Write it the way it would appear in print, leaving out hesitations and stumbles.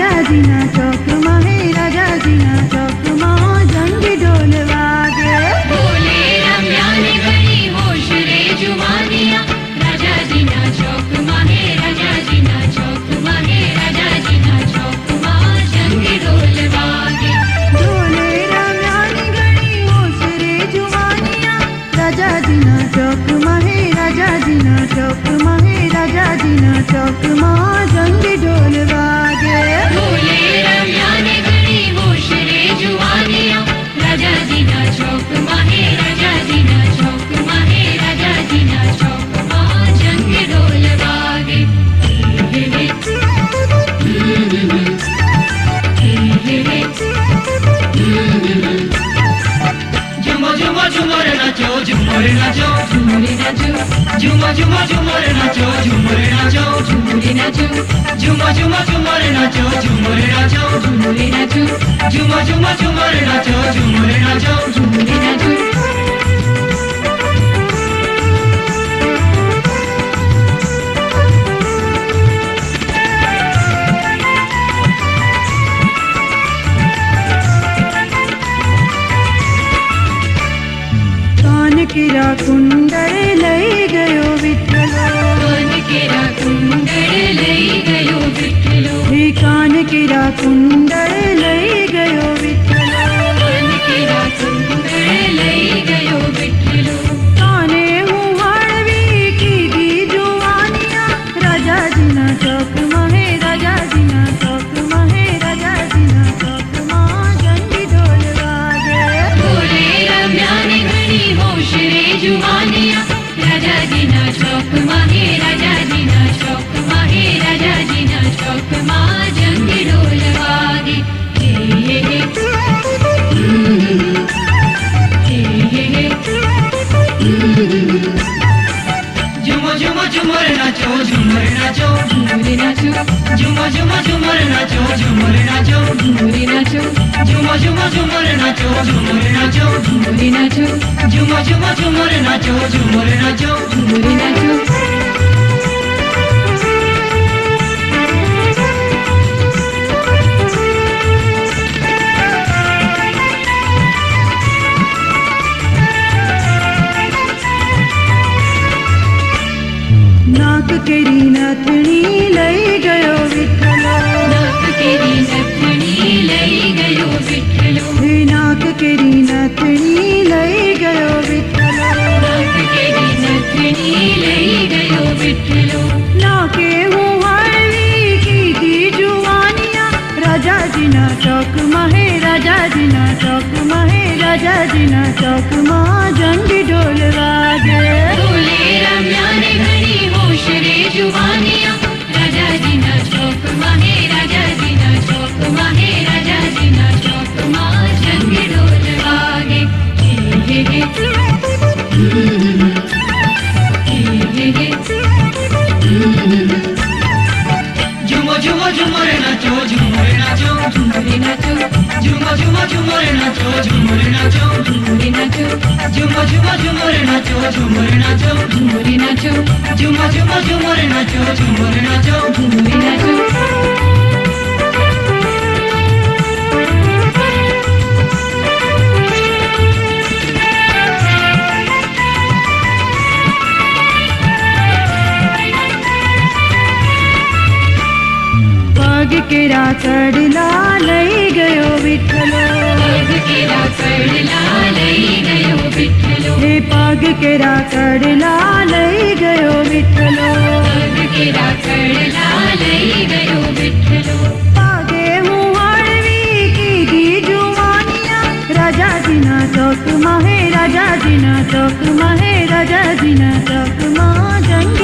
राजाजीना चौक माहे राजाजीना चौक मां जंग ढोल वागे। बोले रम्या ने घड़ी होश रे जुवानिया राजाजीना चौक माहे राजाजीना चौक माहे राजाजीना चौक मां जंग ढोल वागे। बोले रम्या ने घड़ी होश रे जुवानिया राजाजीना चौक माहे राजाजीना चौक माहे राजाजीना चौक मां जंग ढोल वागे। बोले रम्या ने घड़ी होश रे जुवानिया राजाजीना चौक माहे राजाजीना चौक माहे राजाजीना चौक मां जंग ढोल वागे। झुमो झुमो झुमर नाचो झुमर नाचो झूमरे नाचो झुमो झुमो झुमर नाचो झुमर नाचो झूमरे नाचो झुमो झुमो झुमर नाचो झुमर नाचो झूमरे नाचो झुमो झुमो झुमर नाचो झुमर नाचो झूमरे नाचो। कान किरा कुंडळ लई गयो विठ्ठलो। कान केरा कुंडळ लई गयो विठ्ठलो। हे कान किरा कुंडळ लई गयो विठ्ठलो। कान केरा कुंडळ लई गयो विठ्ठलो। काने हूँ हळवी कीधी जुवानिया राजाजीना चौक माहे राजाजीना चौक माहे राजाजीना चौक मां जंग ढोल वागे। बोले रम्या ने घड़ी होश रे जुवानिया राजाजीना चौक माहे राजाजीना चौक माहे राजाजीना चौक मां जंग ढोल वागे। झुमो झुमो झुमर नाचो झुमर नाचो झूमरे नाचो झुमो झुमो झुमर नाचो झुमर नाचो झूमरे नाचो झुमो झुमो झुमर नाचो झुमर नाचो झूमरे नाचो झुमो झुमो झुमर नाचो झुमर नाचो झूमरे नाचो। नाक केरी नथणी लई गयो विठ्ठलो। नाक केरी नथणी लई गयो विठ्ठलो। हे नाक केरी नथणी लई गयो विठ्ठलो। नाक केरी नथणी लई गयो विठ्ठलो। नाके हूँ हळवी कीधी जुवानिया राजाजीना चौक माहे राजाजीना चौक माहे राजाजीना चौक मां जंग ढोल वागे। बोले रम्या ने घड़ी होश रे जुवानिया राजाजीना चौक माहे राजाजीना चौक माहे राजाजीना चौक मां जंग ढोल वागे। झुमो झुमो झुमर नाचो झुमर नाचो झूमरे नाचो झुमो झुमो झुमर नाचो झुमर नाचो झूमरे नाचो झुमो झुमो झुमर नाचो झुमर नाचो झूमरे नाचो झुमो झुमो झुमर नाचो झुमर नाचो झूमरे नाचो। पग केरा चढ़ला लई गयो विठ्ठलो। पग केरा चढ़ला लई गयो विठ्ठलो। हे पग केरा चढ़ला लई गयो विठ्ठलो। पग केरा चढ़ला लई गयो विठ्ठलो। पागे हूँ हळवी कीधी जुवानिया राजाजीना चौक माहे राजाजीना चौक माहे राजाजीना चौक मां जंग